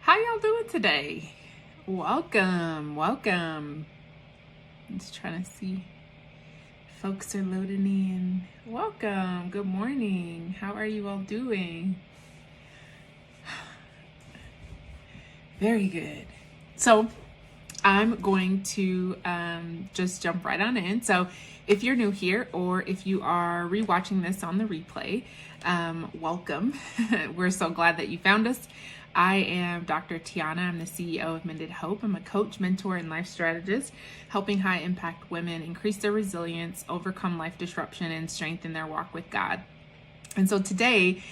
How y'all doing today? Welcome. I'm just trying to see. Folks are loading in. Welcome. Good morning. How are you all doing? Very good. So I'm going to just jump right on in. So if you're new here or if you are rewatching this on the replay, welcome. We're so glad that you found us. I am Dr. Tiana. I'm the CEO of Mended Hope. I'm a coach, mentor, and life strategist, helping high impact women increase their resilience, overcome life disruption, and strengthen their walk with God. And so today,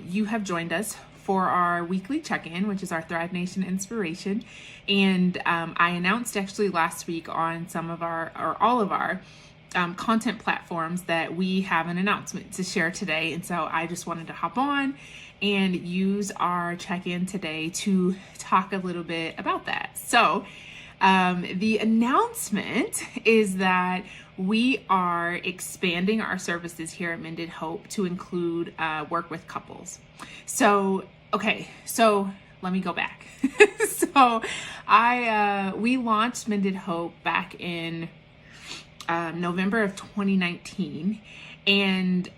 you have joined us for our weekly check-in, which is our Thrive Nation inspiration. And I announced actually last week on some of our, or all of our content platforms that we have an announcement to share today. And so I just wanted to hop on and use our check-in today to talk a little bit about that. So the announcement is that we are expanding our services here at Mended Hope to include work with couples. So let me go back. We launched Mended Hope back in November of 2019, and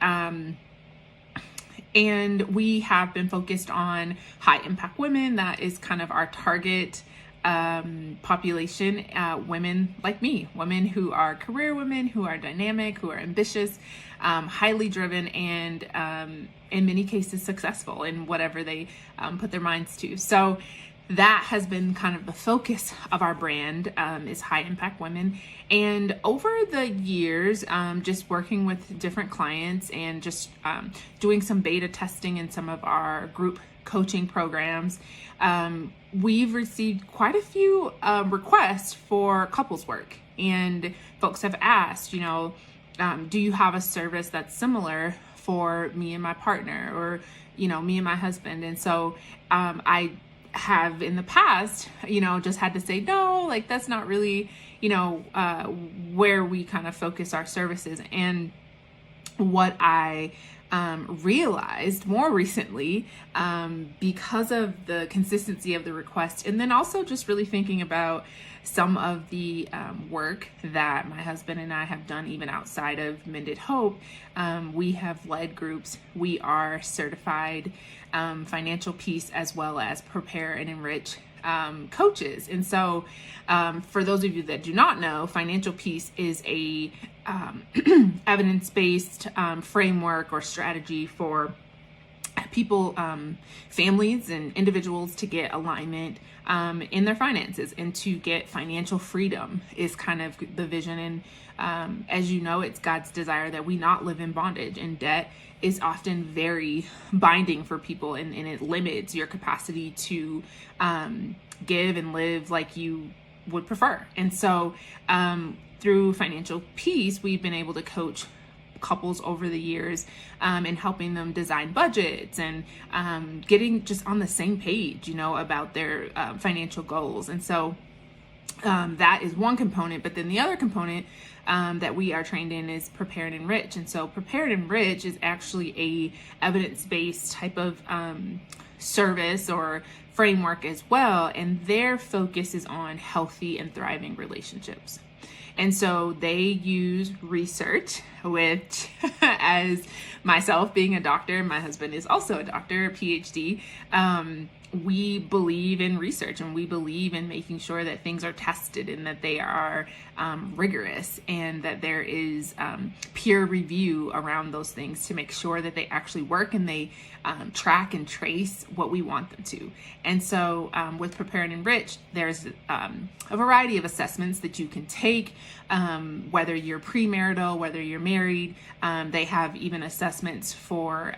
we have been focused on high impact women. That is kind of our target population, women like me, women who are career women, who are dynamic, who are ambitious, highly driven, and in many cases successful in whatever they put their minds to. So that has been kind of the focus of our brand, is high impact women. And over the years, just working with different clients and just doing some beta testing in some of our group coaching programs, we've received quite a few requests for couples work. And folks have asked, do you have a service that's similar for me and my partner, or, me and my husband? And so I have in the past, just had to say, no, like that's not really, where we kind of focus our services. And what I realized more recently, because of the consistency of the request, and then also just really thinking about some of the work that my husband and I have done even outside of Mended Hope, we have led groups. We are certified financial peace as well as prepare and enrich coaches. And so for those of you that do not know, financial peace is a evidence-based framework or strategy for people, families and individuals to get alignment in their finances and to get financial freedom is kind of the vision. And as you know, it's God's desire that we not live in bondage, and debt is often very binding for people, and it limits your capacity to give and live like you would prefer. And so through financial peace, we've been able to coach couples over the years and helping them design budgets and getting just on the same page, about their financial goals. And so that is one component. But then the other component that we are trained in is prepare and enrich. And so prepare and enrich is actually a evidence-based type of service or framework as well. And their focus is on healthy and thriving relationships. And so they use research, which as myself being a doctor, my husband is also a doctor, a PhD, we believe in research, and we believe in making sure that things are tested and that they are rigorous, and that there is peer review around those things to make sure that they actually work and they track and trace what we want them to. And so with Prepare and Enrich, there's a variety of assessments that you can take, whether you're premarital, whether you're married. They have even assessments for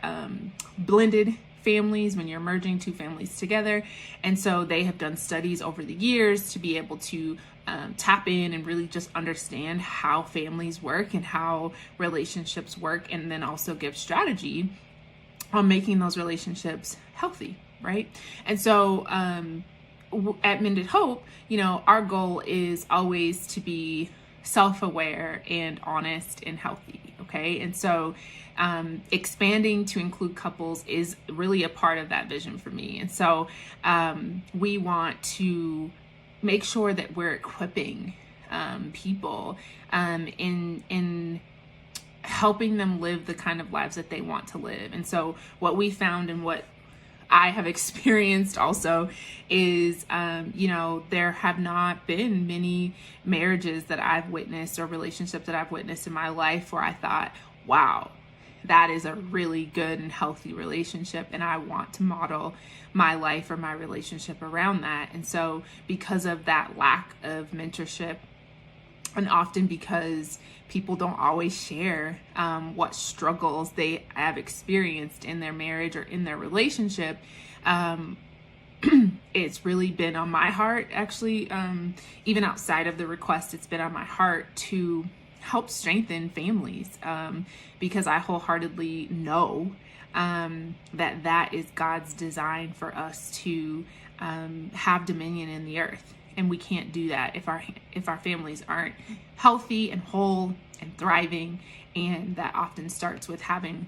blended families, when you're merging two families together. And so they have done studies over the years to be able to tap in and really just understand how families work and how relationships work, and then also give strategy on making those relationships healthy, right? And so at Mended Hope, our goal is always to be self-aware and honest and healthy, okay? And so expanding to include couples is really a part of that vision for me. And so we want to make sure that we're equipping people in helping them live the kind of lives that they want to live. And so what we found and what I have experienced also is, there have not been many marriages that I've witnessed or relationships that I've witnessed in my life where I thought, wow, that is a really good and healthy relationship, and I want to model my life or my relationship around that. And so because of that lack of mentorship, and often because people don't always share what struggles they have experienced in their marriage or in their relationship, it's really been on my heart, actually, even outside of the request, it's been on my heart to help strengthen families, because I wholeheartly know that is God's design for us to have dominion in the earth. And we can't do that if our families aren't healthy and whole and thriving. And that often starts with having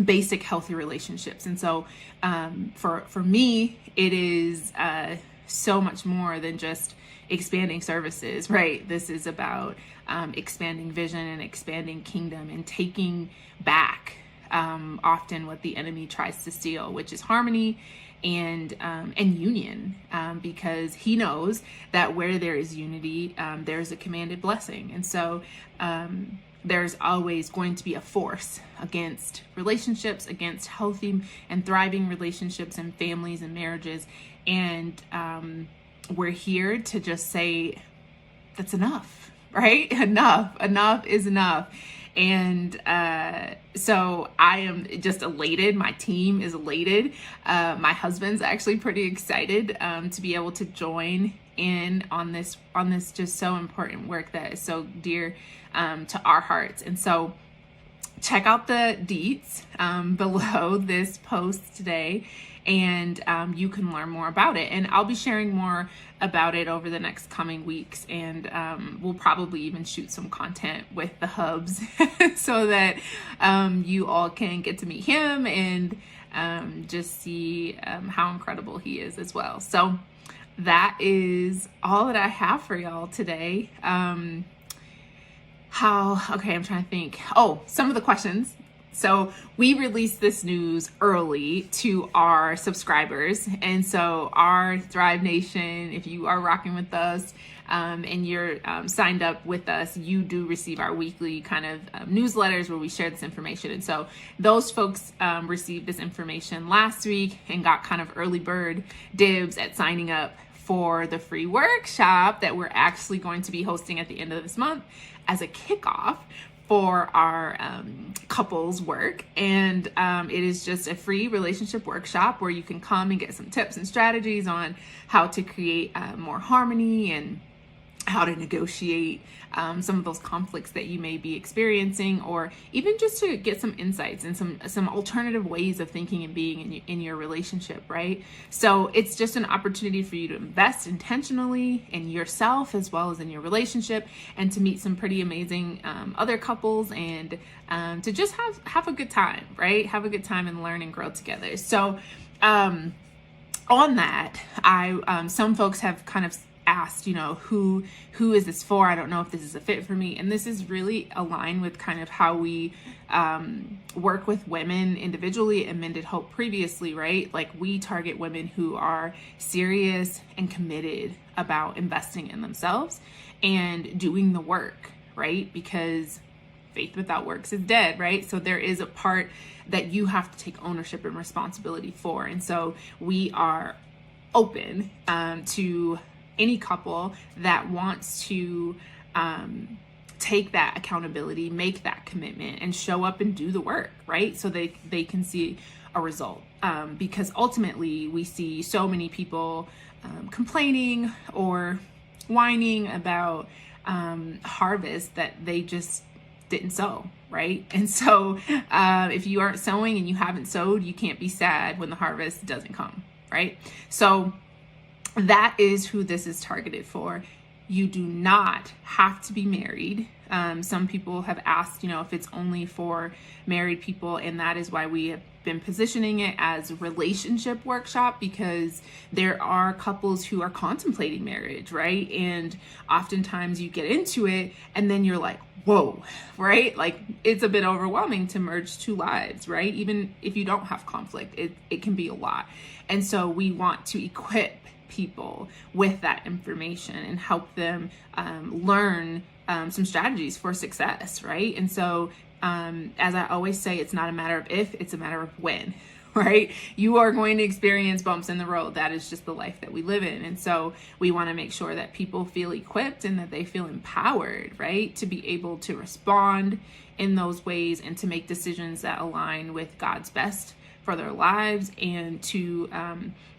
basic healthy relationships. And so for me, it is so much more than just expanding services, right? This is about expanding vision and expanding kingdom and taking back often what the enemy tries to steal, which is harmony and union, because he knows that where there is unity, there's a commanded blessing. And so there's always going to be a force against relationships, against healthy and thriving relationships and families and marriages. And we're here to just say, that's enough, right? Enough is enough. And so I am just elated. My team is elated. My husband's actually pretty excited to be able to join in on this just so important work that is so dear to our hearts. And so check out the deets below this post today, and you can learn more about it. And I'll be sharing more about it over the next coming weeks, and we'll probably even shoot some content with the hubs so that you all can get to meet him and just see how incredible he is as well. So that is all that I have for y'all today. I'm trying to think. Some of the questions. So we released this news early to our subscribers. And so our Thrive Nation, if you are rocking with us and you're signed up with us, you do receive our weekly kind of newsletters where we share this information. And so those folks received this information last week and got kind of early bird dibs at signing up for the free workshop that we're actually going to be hosting at the end of this month as a kickoff for our couples work. And it is just a free relationship workshop where you can come and get some tips and strategies on how to create more harmony and how to negotiate some of those conflicts that you may be experiencing, or even just to get some insights and some alternative ways of thinking and being in your relationship, right? So it's just an opportunity for you to invest intentionally in yourself as well as in your relationship, and to meet some pretty amazing other couples, and to just have a good time, right? Have a good time and learn and grow together. So on that, some folks have kind of asked, who is this for? I don't know if this is a fit for me. And this is really aligned with kind of how we work with women individually at Mended Hope previously, right? Like, we target women who are serious and committed about investing in themselves and doing the work, right? Because faith without works is dead, right? So there is a part that you have to take ownership and responsibility for. And so we are open to any couple that wants to take that accountability, make that commitment, and show up and do the work, right? So they can see a result. Because ultimately we see so many people complaining or whining about harvest that they just didn't sow, right? And so if you aren't sowing and you haven't sowed, you can't be sad when the harvest doesn't come, right? So that is who this is targeted for. You do not have to be married Some people have asked, if it's only for married people, and that is why we have been positioning it as a relationship workshop, because there are couples who are contemplating marriage, right? And oftentimes you get into it and then you're like, whoa, right? Like, it's a bit overwhelming to merge two lives, right? Even if you don't have conflict, it can be a lot. And so we want to equip people with that information and help them learn some strategies for success, right? And so as I always say, it's not a matter of if, it's a matter of when, right? You are going to experience bumps in the road. That is just the life that we live in. And so we want to make sure that people feel equipped and that they feel empowered, right? To be able to respond in those ways and to make decisions that align with God's best for their lives, and to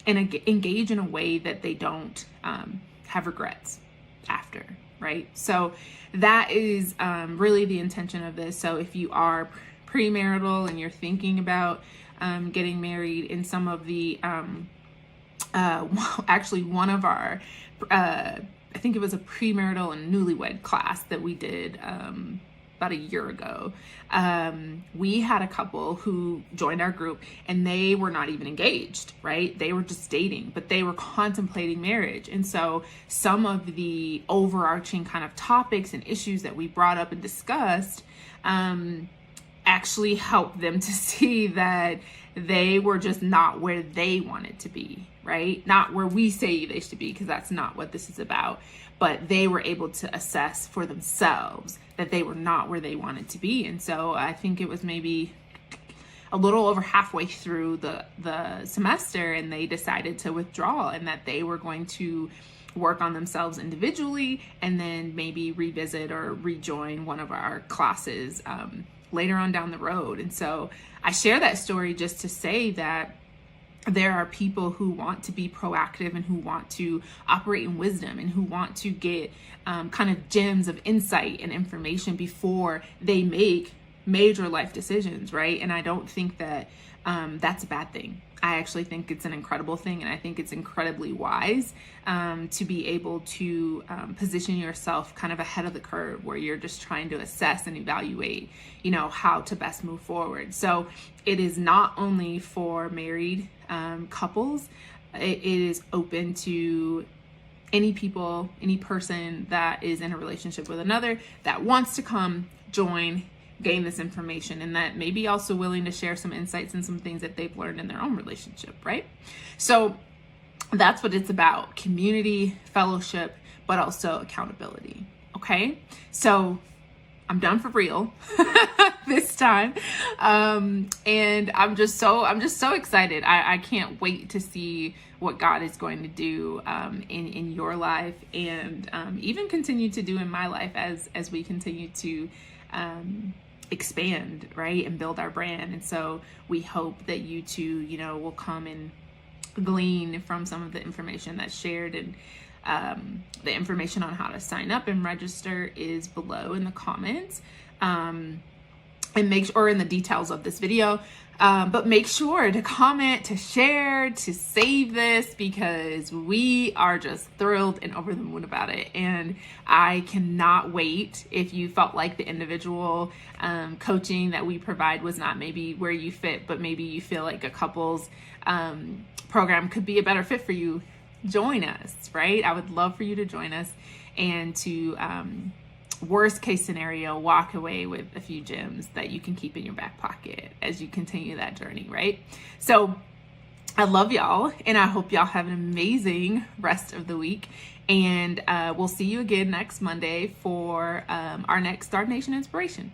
engage in a way that they don't have regrets after, right? So that is really the intention of this. So if you are premarital and you're thinking about getting married, in some of the actually one of our I think it was a premarital and newlywed class that we did about a year ago. We had a couple who joined our group and they were not even engaged, right? They were just dating, but they were contemplating marriage. And so some of the overarching kind of topics and issues that we brought up and discussed actually helped them to see that they were just not where they wanted to be, right? Not where we say they should be, because that's not what this is about. But they were able to assess for themselves that they were not where they wanted to be. And so I think it was maybe a little over halfway through the semester, and they decided to withdraw, and that they were going to work on themselves individually and then maybe revisit or rejoin one of our classes later on down the road. And so I share that story just to say that there are people who want to be proactive and who want to operate in wisdom and who want to get kind of gems of insight and information before they make major life decisions, right? And I don't think that that's a bad thing. I actually think it's an incredible thing, and I think it's incredibly wise to be able to position yourself kind of ahead of the curve, where you're just trying to assess and evaluate, how to best move forward. So it is not only for married couples. It is open to any people, any person that is in a relationship with another that wants to come join, gain this information, and that may be also willing to share some insights and some things that they've learned in their own relationship, right? So that's what it's about: community, fellowship, but also accountability. Okay, so I'm done for real this time, and I'm just so excited. I can't wait to see what God is going to do in your life, and even continue to do in my life as we continue to expand, right, and build our brand. And so we hope that you too, will come and glean from some of the information that's shared. And the information on how to sign up and register is below in the comments, and make sure, or in the details of this video. But make sure to comment, to share, to save this, because we are just thrilled and over the moon about it. And I cannot wait. If you felt like the individual coaching that we provide was not maybe where you fit, but maybe you feel like a couples program could be a better fit for you, join us, right? I would love for you to join us, and to worst case scenario, walk away with a few gems that you can keep in your back pocket as you continue that journey, right? So I love y'all, and I hope y'all have an amazing rest of the week. And we'll see you again next Monday for our next Star Nation Inspiration.